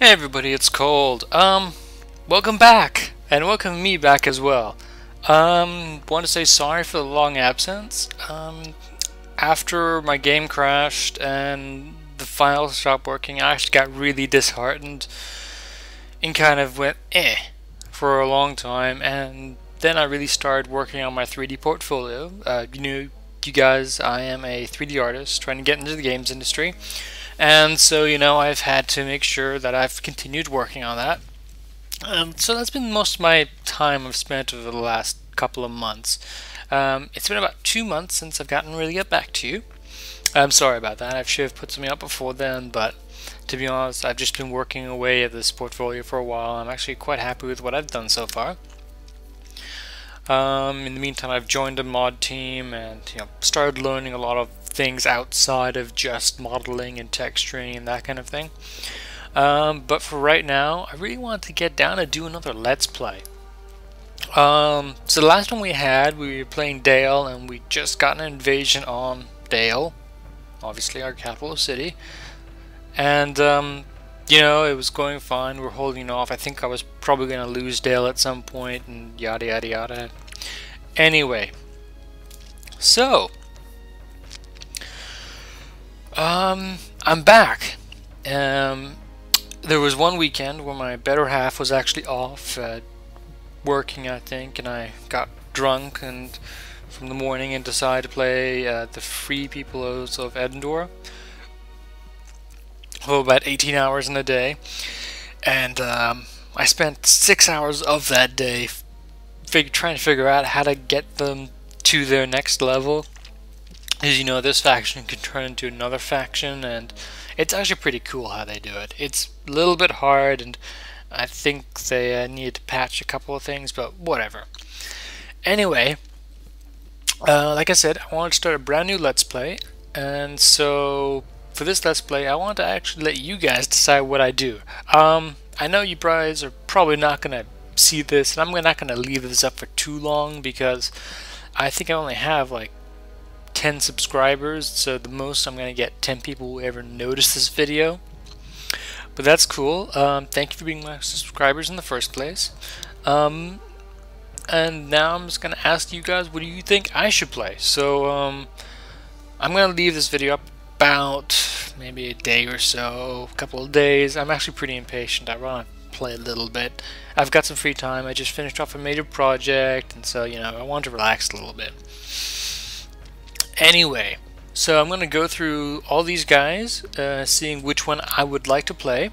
Hey everybody, it's Cold. Welcome back, and welcome me back as well. Want to say sorry for the long absence. After my game crashed and the files stopped working, I actually got really disheartened and kind of went for a long time, and then I really started working on my 3D portfolio. You guys, I am a 3D artist trying to get into the games industry. And so, I've had to make sure that I've continued working on that. So that's been most of my time I've spent over the last couple of months. It's been about 2 months since I've gotten really get back to you. I'm sorry about that. I should have put something up before then, but to be honest, I've just been working away at this portfolio for a while. I'm actually quite happy with what I've done so far. In the meantime, I've joined a mod team and started learning a lot of things outside of just modeling and texturing and that kind of thing. But for right now, I really want to get down and do another Let's Play. So the last one we were playing Dale, and we just got an invasion on Dale, obviously our capital city. And it was going fine. We're holding off. I think I was probably going to lose Dale at some point, and yada yada yada. Anyway, so I'm back. There was one weekend where my better half was actually off working, I think, and I got drunk and from the morning and decided to play the Free Peoples of Edinburgh for about 18 hours in a day, and I spent 6 hours of that day trying to figure out how to get them to their next level. As this faction can turn into another faction, and it's actually pretty cool how they do it. It's a little bit hard, and I think they need to patch a couple of things, but whatever. Anyway, like I said, I wanted to start a brand new Let's Play, and so for this Let's Play, I want to actually let you guys decide what I do. I know you guys are probably not going to see this, and I'm not going to leave this up for too long because I think I only have like 10 subscribers, so the most I'm going to get 10 people who ever notice this video. But that's cool. Thank you for being my subscribers in the first place. And now I'm just going to ask you guys, what do you think I should play? So I'm going to leave this video up about maybe a day or so, a couple of days. I'm actually pretty impatient. I want to play a little bit. I've got some free time. I just finished off a major project, and so I want to relax a little bit. Anyway, so I'm going to go through all these guys, seeing which one I would like to play.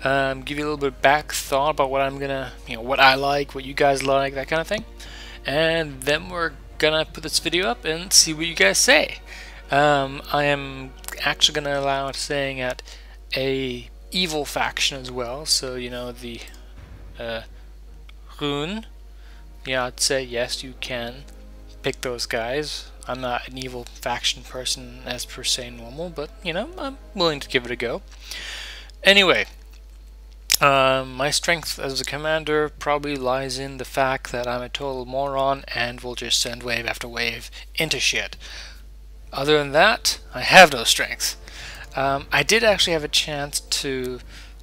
Give you a little bit of back thought about what I'm gonna, what I like, what you guys like, that kind of thing. And then we're gonna put this video up and see what you guys say. I am actually gonna allow saying at a evil faction as well. So the Rune. I'd say yes, you can pick those guys. I'm not an evil faction person as per se normal, but I'm willing to give it a go. Anyway, my strength as a commander probably lies in the fact that I'm a total moron and will just send wave after wave into shit. Other than that, I have no strength. I did actually have a chance to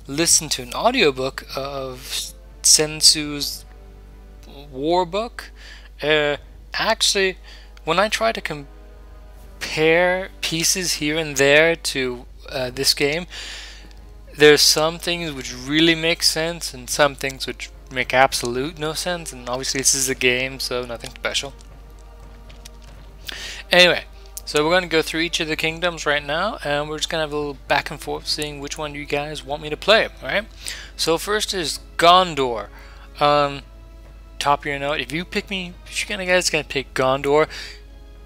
listen to an audiobook of Sensu's war book. Actually, when I try to compare pieces here and there to this game, there's some things which really make sense and some things which make absolute no sense, and obviously this is a game, so nothing special. Anyway, so we're going to go through each of the kingdoms right now, and we're just going to have a little back and forth seeing which one you guys want me to play, alright? So first is Gondor. Top of your note, if you guys gonna pick Gondor,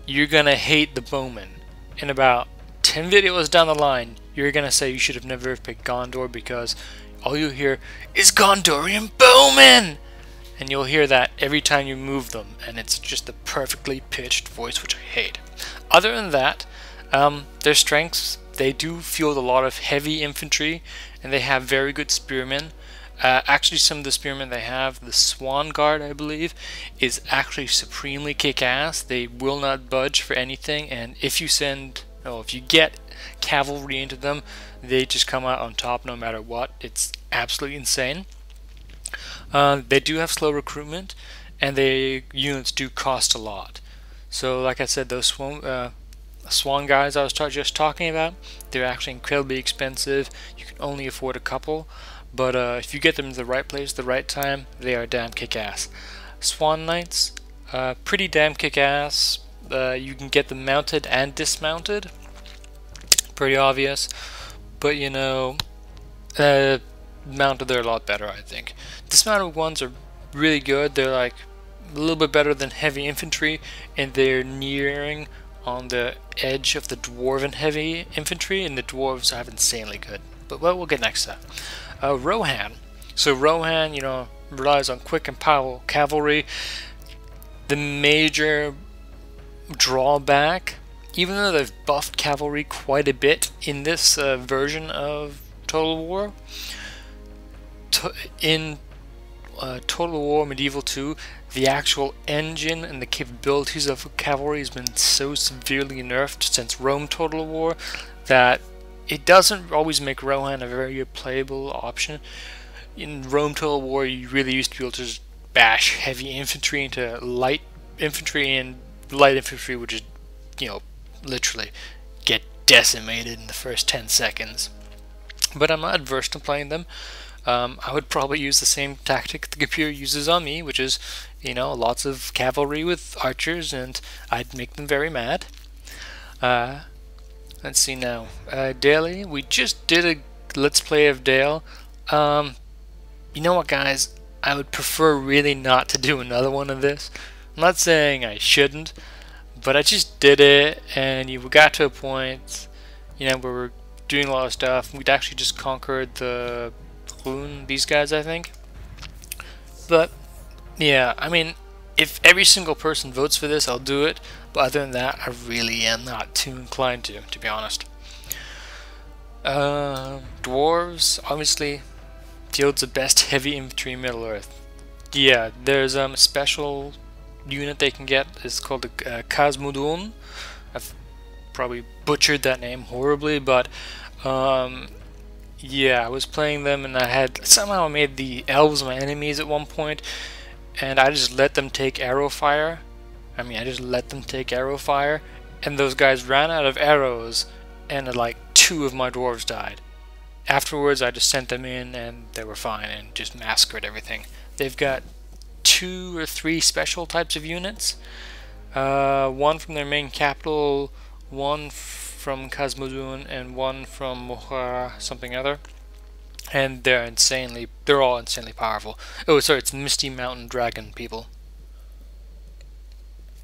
you're gonna hate the bowmen. In about 10 videos down the line, you're gonna say you should have never picked Gondor because all you hear is Gondorian bowmen, and you'll hear that every time you move them, and it's just a perfectly pitched voice, which I hate. Other than that, their strengths, they do field a lot of heavy infantry, and they have very good spearmen. Actually, some of the spearmen they have, the Swan Guard, I believe, is actually supremely kick-ass. They will not budge for anything, and if you get cavalry into them, They just come out on top no matter what. It's absolutely insane. They do have slow recruitment, and their units do cost a lot. So like I said, those swan guys I was just talking about, they're actually incredibly expensive. You can only afford a couple, but if you get them to the right place, the right time, they are damn kick-ass. Swan knights, pretty damn kick-ass. You can get them mounted and dismounted. Pretty obvious, but you know, mounted they're a lot better, I think. Dismounted ones are really good. They're like a little bit better than heavy infantry, and they're nearing on the edge of the dwarven heavy infantry, and the dwarves have insanely good. But well, we'll get next to that. Rohan. So Rohan, you know, relies on quick and powerful cavalry. The major drawback, even though they've buffed cavalry quite a bit in this version of Total War, in Total War Medieval 2, the actual engine and the capabilities of cavalry has been so severely nerfed since Rome Total War that it doesn't always make Rohan a very playable option. In Rome Total War, you really used to be able to just bash heavy infantry into light infantry, and light infantry would just, you know, literally get decimated in the first 10 seconds. But I'm not adverse to playing them. I would probably use the same tactic the computer uses on me, which is, you know, lots of cavalry with archers, and I'd make them very mad. Let's see now. Daily, we just did a Let's Play of Dale. You know what, guys? I would prefer really not to do another one of this. I'm not saying I shouldn't, but I just did it, and we got to a point, you know, where we're doing a lot of stuff. We'd actually just conquered the these guys, I think. But yeah, I mean, if every single person votes for this, I'll do it. But other than that, I really am not too inclined to be honest. Dwarves, obviously, fields the best heavy infantry in Middle Earth. Yeah, there's a special unit they can get. It's called the Kazmudun. I've probably butchered that name horribly, but yeah, I was playing them, and I had somehow made the elves my enemies at one point, and I just let them take arrow fire. I mean, I just let them take arrow fire, and those guys ran out of arrows, and like 2 of my dwarves died. Afterwards, I just sent them in, and they were fine, and just massacred everything. They've got 2 or 3 special types of units. One from their main capital, one from Kazmudun, and one from Mohara something other, and they're all insanely powerful. Oh, sorry, it's Misty Mountain Dragon people.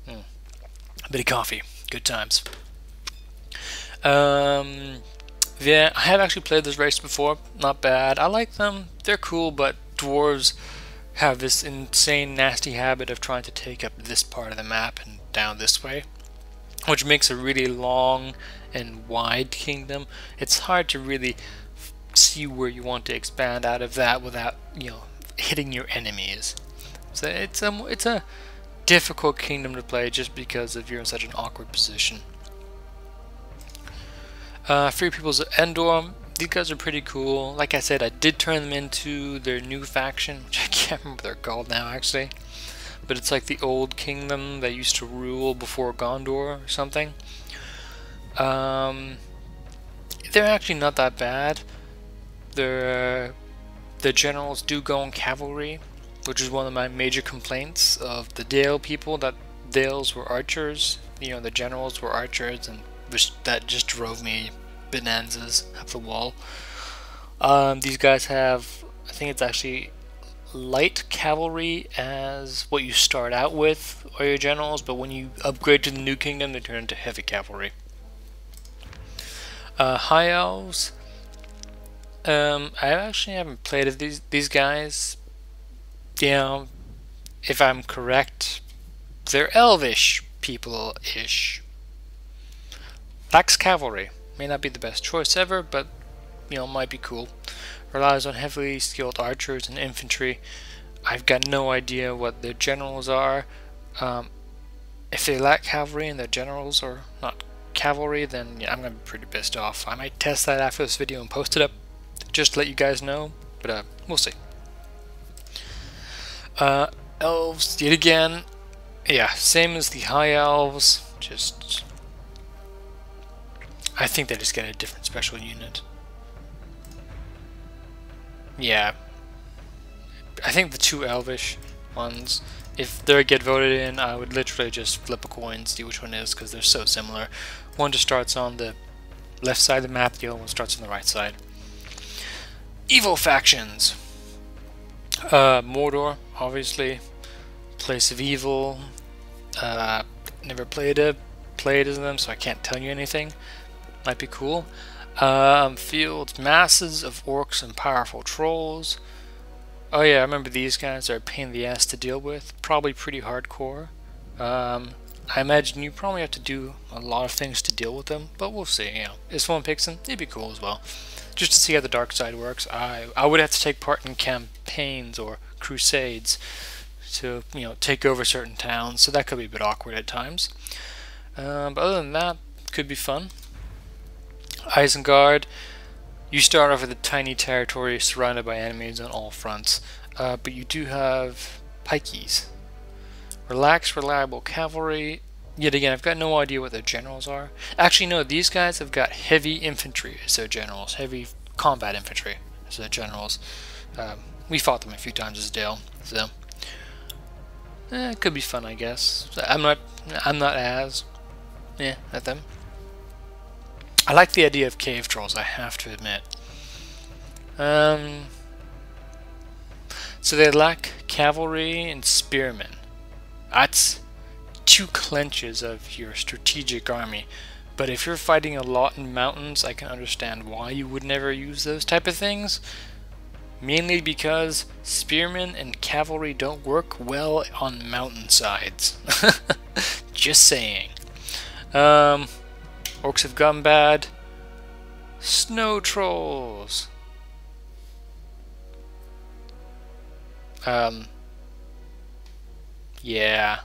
A bit of coffee, good times. Yeah, I have actually played this race before. Not bad. I like them. They're cool, but dwarves have this insane, nasty habit of trying to take up this part of the map and down this way, which makes a really long and wide kingdom. It's hard to really see where you want to expand out of that without, you know, hitting your enemies. So it's a difficult kingdom to play just because you're in such an awkward position. Free Peoples of Endor. These guys are pretty cool. Like I said, I did turn them into their new faction, which I can't remember what they're called now, actually. But it's like the old kingdom that used to rule before Gondor or something. They're actually not that bad. The generals do go on cavalry, which is one of my major complaints of the Dale people, that Dales were archers. You know, the generals were archers, and that just drove me bonanzas up the wall. These guys have, I think it's actually light cavalry as what you start out with, or your generals, but when you upgrade to the new kingdom, they turn into heavy cavalry. High elves. I actually haven't played with these guys. You know, if I'm correct, they're elvish people-ish. Lacks cavalry. May not be the best choice ever, but, you know, might be cool. Relies on heavily skilled archers and infantry. I've got no idea what their generals are. If they lack cavalry and their generals are not cavalry, then yeah, I'm gonna be pretty pissed off. I might test that after this video and post it up, just to let you guys know. But we'll see. Elves, yet again. Yeah, same as the high elves. Just, I think they just get a different special unit. Yeah, I think the two elvish ones, if they get voted in, I would literally just flip a coin, see which one is, because they're so similar. One just starts on the left side of the map, the other one starts on the right side. Evil factions. Mordor, obviously. Place of Evil. Never played as them, so I can't tell you anything. Might be cool. Fields, masses of orcs and powerful trolls. Oh yeah, I remember these guys are a pain in the ass to deal with. Probably pretty hardcore. I imagine you probably have to do a lot of things to deal with them, but we'll see. You know, if someone picks them, it'd be cool as well. Just to see how the dark side works. I would have to take part in campaigns or crusades to, you know, take over certain towns, so that could be a bit awkward at times. But other than that, could be fun. Isengard, you start off with a tiny territory surrounded by enemies on all fronts, but you do have pikeys. Relaxed, reliable cavalry. Yet again, I've got no idea what their generals are. Actually, no, these guys have got heavy infantry as their generals, heavy combat infantry as their generals. We fought them a few times as Dale, so it could be fun, I guess. I'm not as at them. I like the idea of cave trolls, I have to admit. So they lack cavalry and spearmen. That's 2 clenches of your strategic army. But if you're fighting a lot in mountains, I can understand why you would never use those type of things. Mainly because spearmen and cavalry don't work well on mountainsides. Just saying. Orcs have gone bad. Snow trolls. Yeah.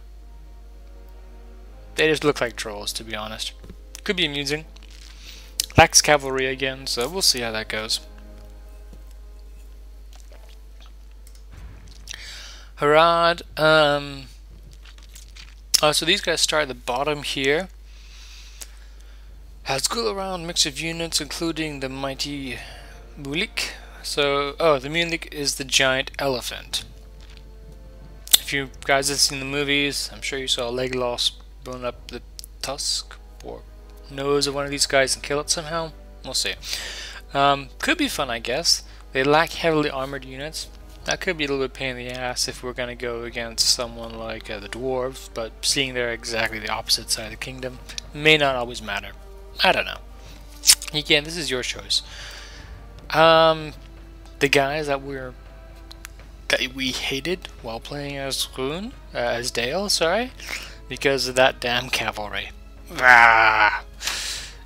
They just look like trolls, to be honest. Could be amusing. Lacks cavalry again, so we'll see how that goes. Harad. So these guys start at the bottom here. Has good around mix of units, including the mighty Mulik. So, the Mulik is the giant elephant. If you guys have seen the movies, I'm sure you saw Legolas bone up the tusk or nose of one of these guys and kill it somehow. We'll see. Could be fun, I guess. They lack heavily armored units. That could be a little bit pain in the ass if we're going to go against someone like the dwarves, but seeing they're exactly the opposite side of the kingdom may not always matter. I don't know. Again, this is your choice. The guys that we hated while playing as Rune, as Dale, sorry, because of that damn cavalry. Ah.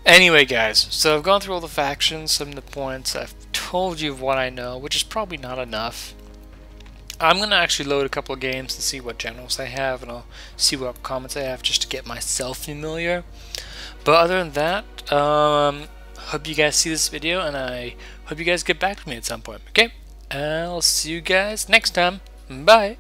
Anyway, guys, so I've gone through all the factions, some of the points. I've told you what I know, which is probably not enough. I'm going to actually load a couple of games to see what generals they have, and I'll see what comments they have just to get myself familiar. But other than that, hope you guys see this video, and I hope you guys get back to me at some point, okay? I'll see you guys next time. Bye!